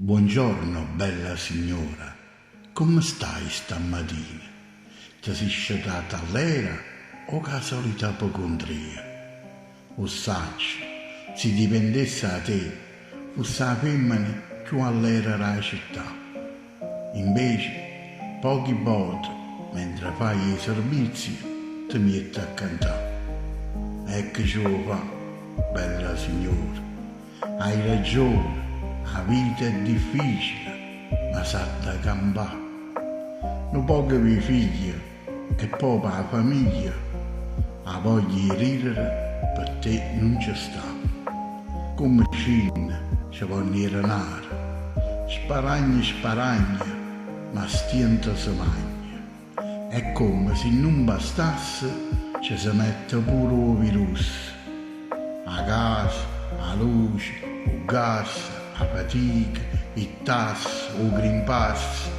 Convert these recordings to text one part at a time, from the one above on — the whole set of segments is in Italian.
Buongiorno, bella signora, come stai stamattina? Ti sei sciatata all'era o che la solita ipocondria? O saggio, se dipendesse da te, fosse la femmina più all'era della città. Invece, pochi volte, mentre fai i servizi, ti metti a cantare. Ecco ce lo fa, bella signora, hai ragione. La vita è difficile, ma sa da campare. Non poco per i figli e poi per la famiglia, la voglia di ridere per te non ci sta. Come scina ci può nare, sparagna, ma stienta si magna. È come se non bastasse, ci si mette pure il virus. La casa, la luce, il gas, la fatica, il tasso, il Green Pass,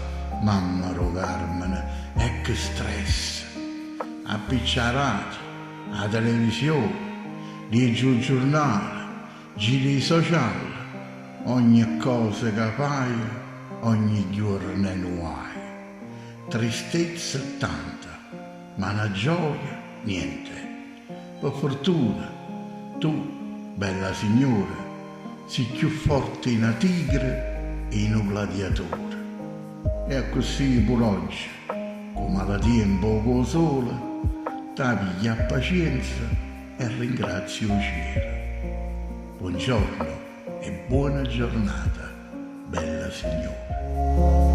mamma Carmine, e che stress. Appicciarati, la televisione, leggi il giornale, giri sociali, ogni cosa che fai, ogni giorno è nuova. Tristezza tanta, ma una gioia niente. Per fortuna, tu, bella signora, sei più forte in una tigre e in un gladiatore. E così pure oggi, come la tempo sole, ti piglia pazienza e ringrazio il cielo. Buongiorno e buona giornata, bella signora.